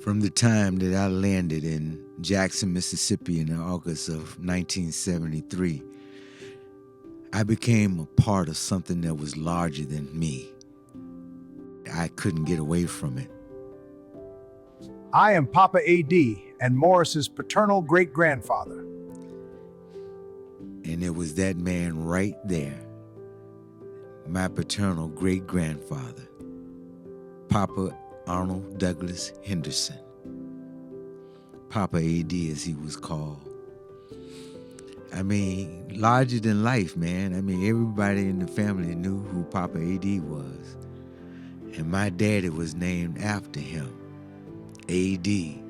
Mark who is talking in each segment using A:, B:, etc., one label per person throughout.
A: From the time that I landed in Jackson, Mississippi in August of 1973, I became a part of something that was larger than me. I couldn't get away from it.
B: I am Papa A.D. and Morris's paternal great-grandfather.
A: And it was that man right there, my paternal great-grandfather, Papa Arnold Douglas Henderson. Papa A.D. as he was called. I mean, larger than life, man. I mean, everybody in the family knew who Papa A.D. was. And my daddy was named after him, A.D.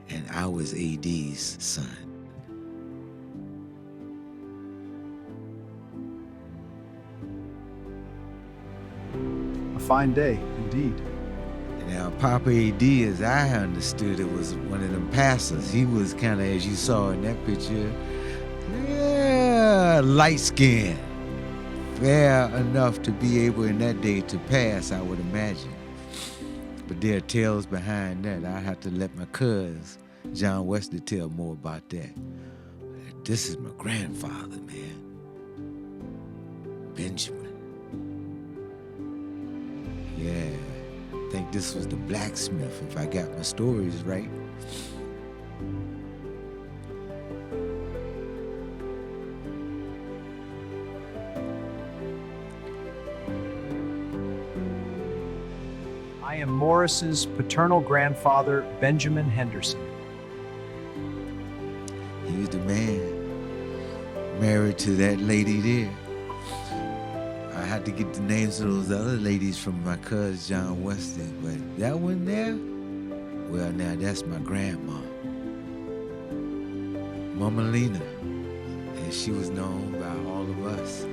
A: And I was A.D.'s son.
B: A fine day, indeed.
A: Now, Papa A.D., as I understood it, was one of them pastors. He was kind of, as you saw in that picture, light-skinned. Fair enough to be able in that day to pass, I would imagine. But there are tales behind that. I have to let my cuz, John Wesley, tell more about that. This is my grandfather, man. Benjamin. Yeah. I think this was the blacksmith, if I got my stories right.
B: I am Morris's paternal grandfather, Benjamin Henderson.
A: He was the man married to that lady there. I had to get the names of those other ladies from my cousin John Wesley, but that one there, well, now that's my grandma, Mama Lena, and she was known by all of us.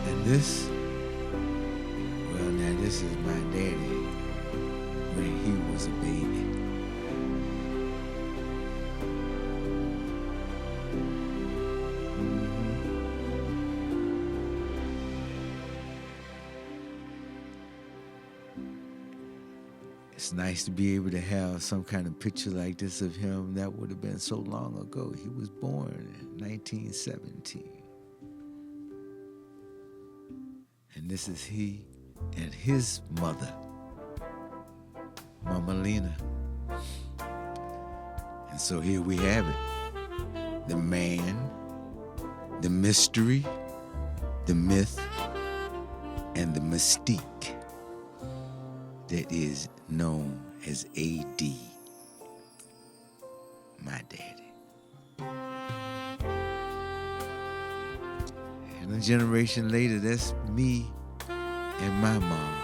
A: And this, well, now this is my daddy when he was a baby. It's nice to be able to have some kind of picture like this of him. That would have been so long ago. He was born in 1917. And this is he and his mother, Mama Lena. And so here we have it. The man, the mystery, the myth, and the mystique that is known as A.D., my daddy. And a generation later, that's me and my mom.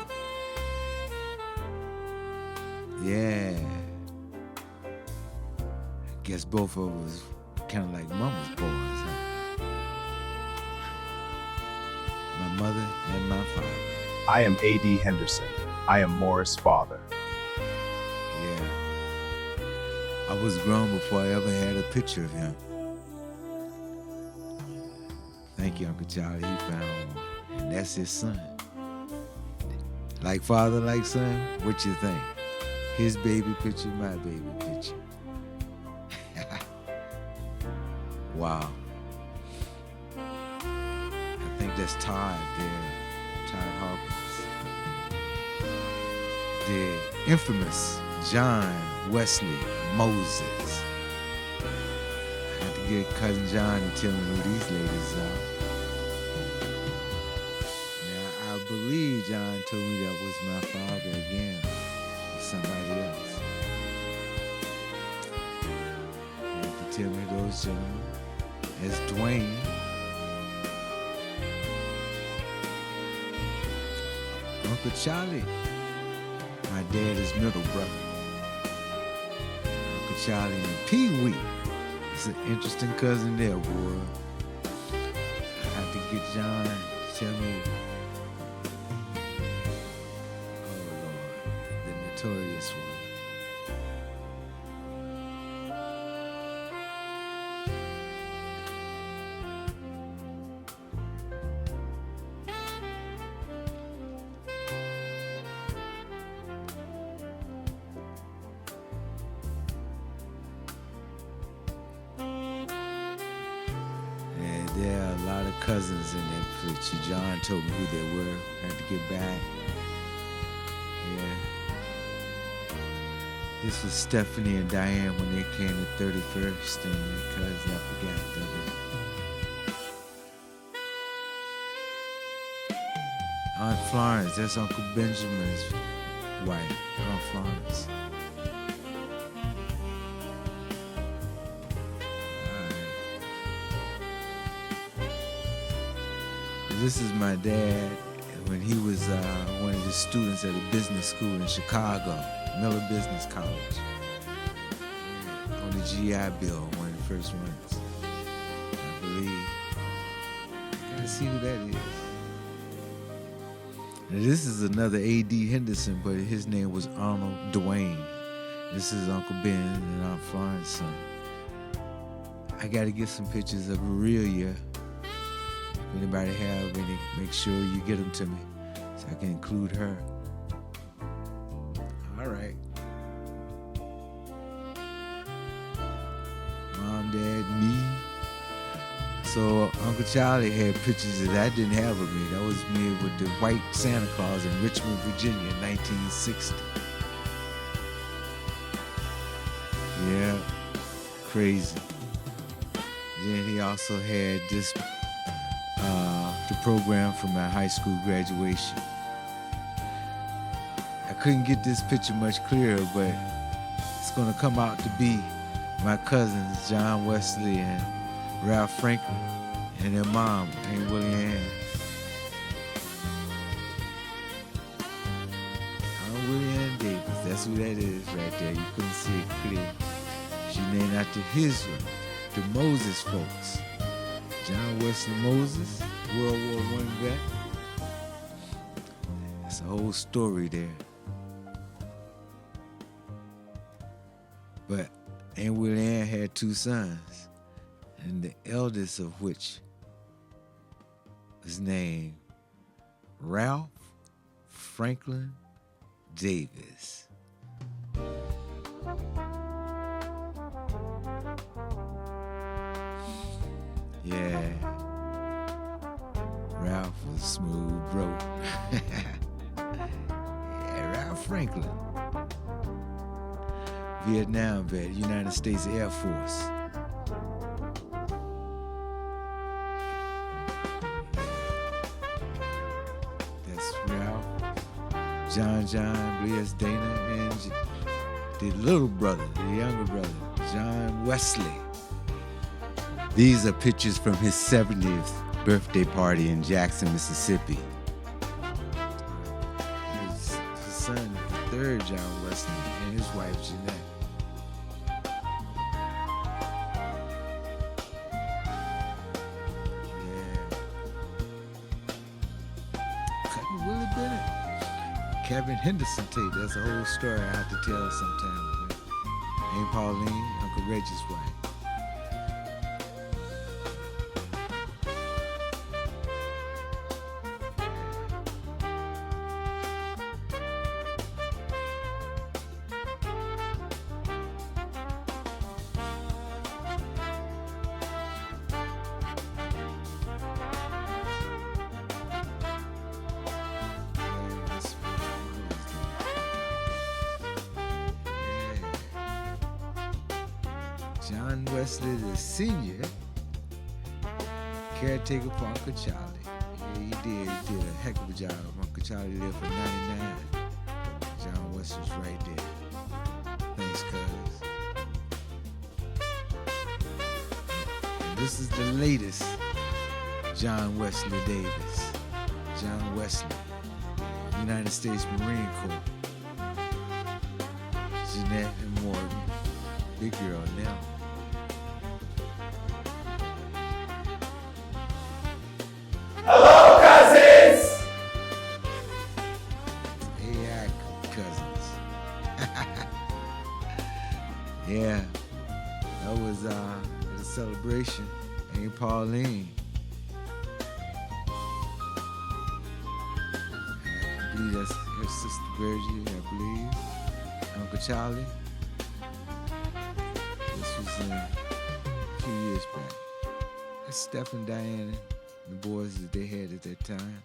A: Yeah. I guess both of us kind of like mama's boys, huh? My mother and my father.
B: I am A.D. Henderson. I am Morris' father.
A: Yeah. I was grown before I ever had a picture of him. Thank you, Uncle Charlie. He found one. And that's his son. Like father, like son, what you think? His baby picture, my baby picture. Wow. I think that's Todd there. Todd Hawkins. The infamous John Wesley Moses. I had to get cousin John to tell me who these ladies are. Now, I believe John told me that was my father again, or somebody else. He had to tell me those gentlemen. As Dwayne. Uncle Charlie. My dad's middle brother. Uncle Charlie and Pee Wee. It's an interesting cousin there, boy. I have to get John to tell me. Oh, Lord. The notorious one. There are a lot of cousins in that picture. John told me who they were. Had to get back. Yeah. This was Stephanie and Diane when they came to 31st, and because I forgot that. Aunt Florence, that's Uncle Benjamin's wife, Aunt Florence. This is my dad when he was one of the students at a business school in Chicago, Miller Business College. On the GI Bill, one of the first ones, I believe. Gotta see who that is. Now, this is another A.D. Henderson, but his name was Arnold Dwayne. This is Uncle Ben and Aunt Florence's son. I gotta get some pictures of Aurelia. If anybody have any, make sure you get them to me so I can include her. All right. Mom, Dad, me. So Uncle Charlie had pictures that I didn't have of me. That was me with the white Santa Claus in Richmond, Virginia in 1960. Yeah, crazy. Then he also had this the program for my high school graduation. I couldn't get this picture much clearer, but it's gonna come out to be my cousins, John Wesley and Ralph Franklin, and their mom, Aunt Willie Ann. Aunt Willie Ann Davis, that's who that is right there. You couldn't see it clear. She named after his, the Moses folks. John Wesley Moses, World War I vet. That's a whole story there. But Aunt Willie Ann had two sons, and the eldest of which was named Ralph Franklin Davis. Yeah, Ralph was smooth broke. Yeah, Ralph Franklin. Vietnam vet, United States Air Force. That's Ralph, John, Bliss, Dana, and the little brother, the younger brother, John Wesley. These are pictures from his 70th birthday party in Jackson, Mississippi. His son, the third John Wesley, and his wife, Jeanette. Willie Bennett. Kevin Henderson tape. That's a whole story I have to tell sometime. Aunt Pauline, Uncle Reggie's wife. John Wesley, the senior, caretaker for Uncle Charlie. Yeah, he did a heck of a job. Uncle Charlie lived for 99. John Wesley's right there. Thanks, cuz. And this is the latest John Wesley Davis. John Wesley, United States Marine Corps. Jeanette and Morgan, big girl now.
C: Hello, cousins!
A: AI cousins. Yeah, that was a celebration. Aunt Pauline. I believe that's her sister Virgie, I believe. Uncle Charlie. This was a few years back. Steph and Diana, the boys that they had at that time.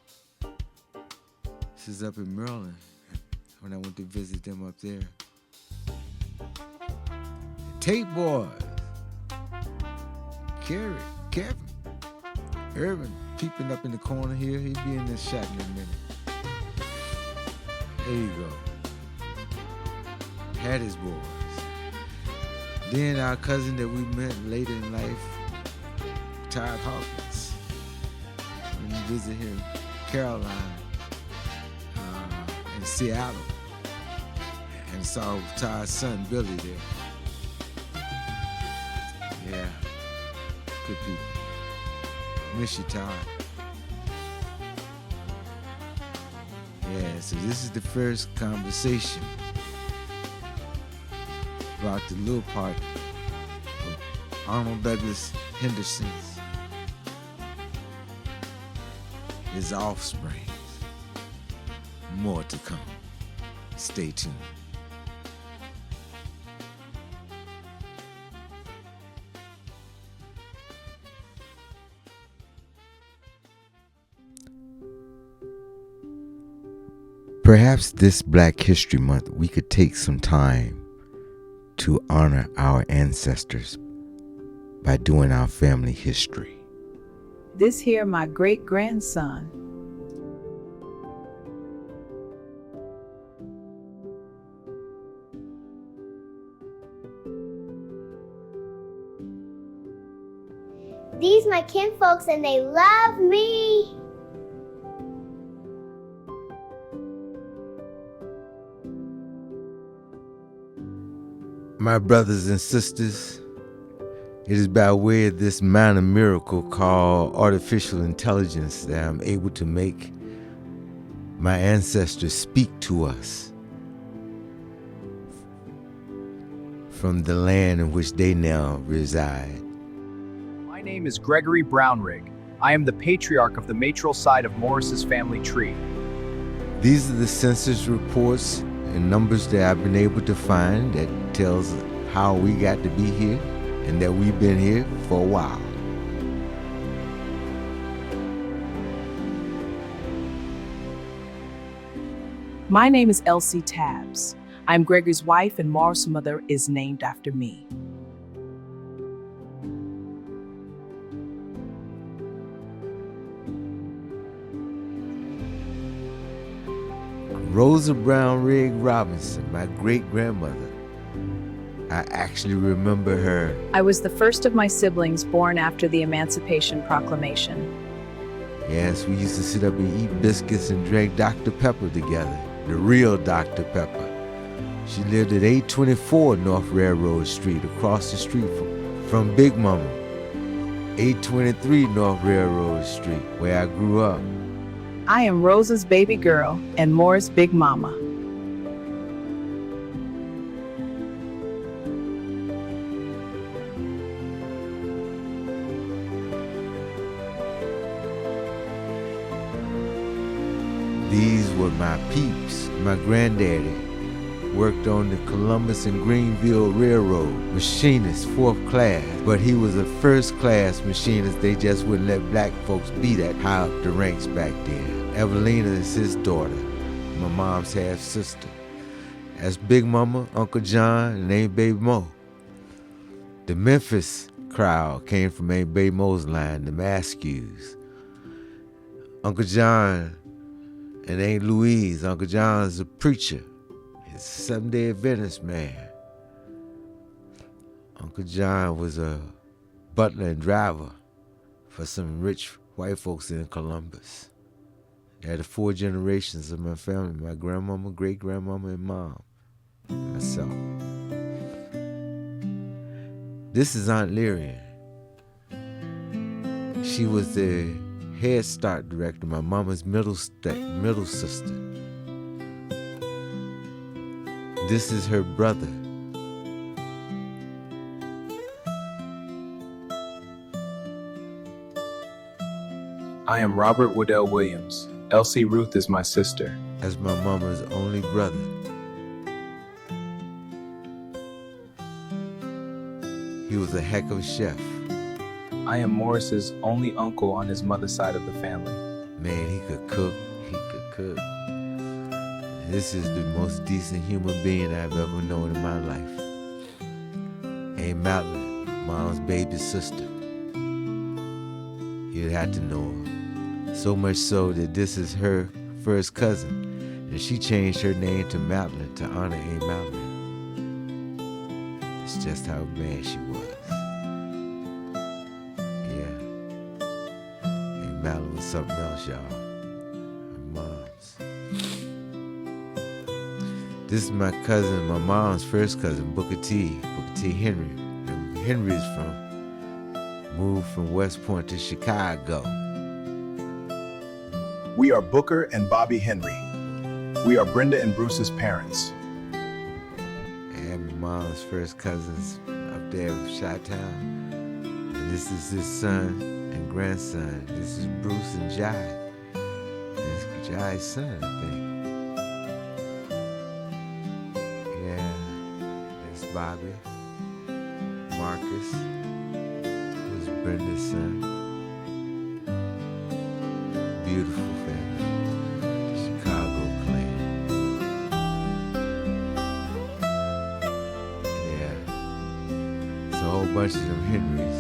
A: This is up in Maryland when I went to visit them up there. The Tate boys. Kerry, Kevin, Irvin peeping up in the corner here. He'll be in this shot in a minute. There you go. Had his boys. Then our cousin that we met later in life, Todd Hawkins. When we visit him, Caroline, in Seattle, and saw Todd's son Billy there. Yeah, good people. Miss you, Todd. Yeah, so this is the first conversation about the little part of Arnold Douglas Henderson's, his offspring. More to come. Stay tuned. Perhaps this Black History Month we could take some time to honor our ancestors by doing our family history.
D: This here my great-grandson.
E: These my kinfolks and they love me.
A: My brothers and sisters, it is by way of this minor miracle called artificial intelligence that I'm able to make my ancestors speak to us from the land in which they now reside.
B: My name is Gregory Brownrigg. I am the patriarch of the maternal side of Morris's family tree.
A: These are the census reports and numbers that I've been able to find that tells how we got to be here and that we've been here for a while.
D: My name is Elsie Tabbs. I'm Gregory's wife and Morris' mother is named after me.
A: Rosa Brownrigg Robinson, my great-grandmother. I actually remember her.
F: I was the first of my siblings born after the Emancipation Proclamation.
A: Yes, we used to sit up and eat biscuits and drink Dr. Pepper together, the real Dr. Pepper. She lived at 824 North Railroad Street, across the street from Big Mama. 823 North Railroad Street, where I grew up.
D: I am Rosa's baby girl and Morris' big mama.
A: These were my peeps. My granddaddy worked on the Columbus and Greenville Railroad, machinist, 4th class. But he was a 1st class machinist. They just wouldn't let black folks be that high up the ranks back then. Evelina is his daughter, my mom's half-sister. That's Big Mama, Uncle John, and Aunt Baby Mo. The Memphis crowd came from Aunt Baby Mo's line, the Maskews. Uncle John and Aunt Louise. Uncle John's a preacher. He's a Seventh-day Adventist man. Uncle John was a butler and driver for some rich white folks in Columbus. There are the 4 generations of my family, my grandmama, great-grandmama, and mom, and myself. This is Aunt Lyrian. She was the Head Start director, my mama's middle sister. This is her brother.
G: I am Robert Waddell Williams. Elsie Ruth is my sister.
A: As my mama's only brother. He was a heck of a chef.
G: I am Morris's only uncle on his mother's side of the family.
A: Man, he could cook. He could cook. This is the most decent human being I've ever known in my life. Aunt Madeline, Mom's baby sister. You'd have to know her. So much so that this is her first cousin. And she changed her name to Madeline to honor Aunt Madeline. It's just how bad she was. Yeah. Aunt Madeline was something else, y'all. Her mom's. This is my cousin, my mom's first cousin, Booker T Henry. And Henry's moved from West Point to Chicago.
H: We are Booker and Bobby Henry. We are Brenda and Bruce's parents.
A: And my mom's first cousins up there with Chi-Town. And this is his son and grandson. This is Bruce and Jai. This is Jai's son, I think. Yeah, it's Bobby. Marcus, who's Brenda's son. Beautiful family. Chicago clan. Yeah. It's a whole bunch of them Henrys.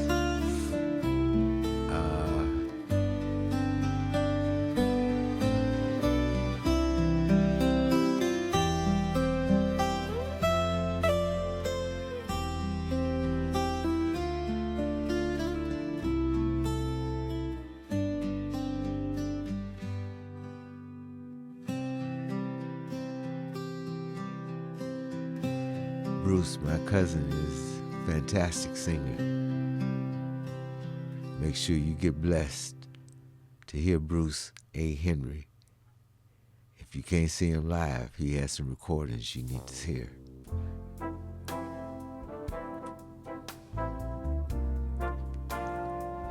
A: Bruce, my cousin, is a fantastic singer. Make sure you get blessed to hear Bruce A. Henry. If you can't see him live, he has some recordings you need to hear.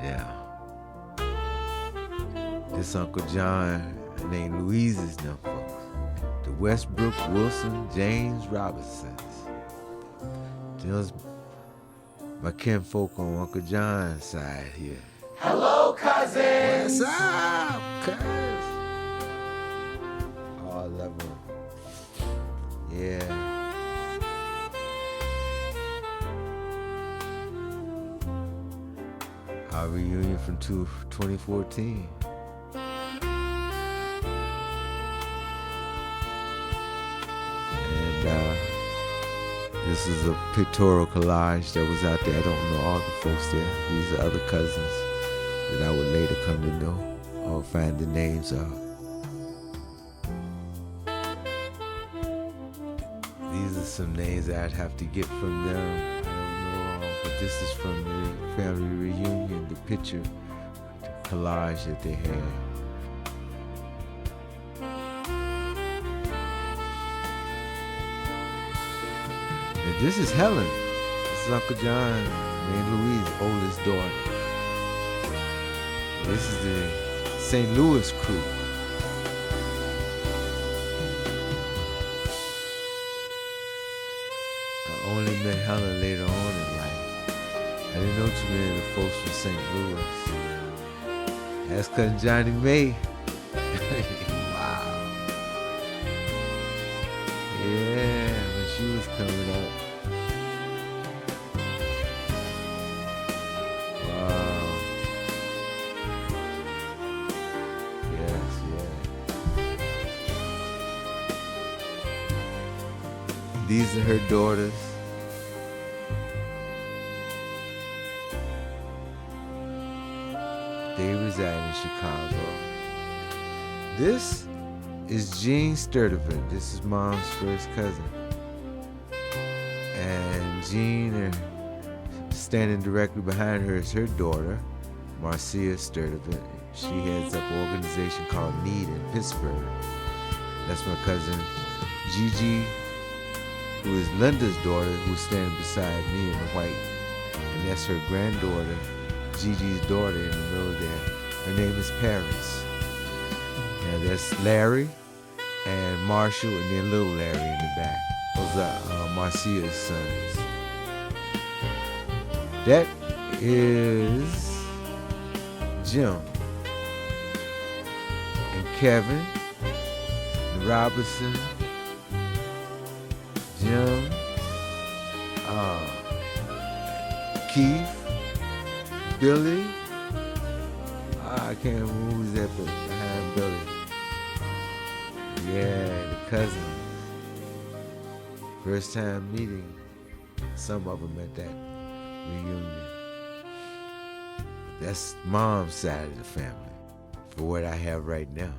A: Yeah. This Uncle John named Louise's them folks. The Westbrook, Wilson, James Robinsons. Those my kinfolk on Uncle John's side here.
C: Hello, cousins.
A: What's up, cuz? All of them. Yeah. Our reunion from 2014. And this is a pictorial collage that was out there. I don't know all the folks there. These are other cousins that I would later come to know or find the names of. These are some names I'd have to get from them. I don't know all, but this is from the family reunion, the picture, the collage that they had. And this is Helen. This is Uncle John and Louise's oldest daughter. This is the St. Louis crew. I only met Helen later on in life. I didn't know too many of the folks from St. Louis. That's cousin Johnny May. Wow. Yeah, when she was coming up. Wow. Yes, yeah. These are her daughters. They reside in Chicago. This is Jean Sturdivant. This is Mom's first cousin. And Jean, standing directly behind her, is her daughter, Marcia Sturdivant. She heads up an organization called NEED in Pittsburgh. That's my cousin Gigi, who is Linda's daughter, who's standing beside me in the white. And that's her granddaughter, Gigi's daughter, in the middle there. Her name is Paris. Now that's Larry and Marshall, and then little Larry in the back. Those are Marcia's sons. That is Jim, and Kevin, and Robinson, Jim, Keith, Billy. I can't remember who's that behind Billy. Yeah, the cousins. First time meeting some of them at that reunion. That's mom's side of the family for what I have right now.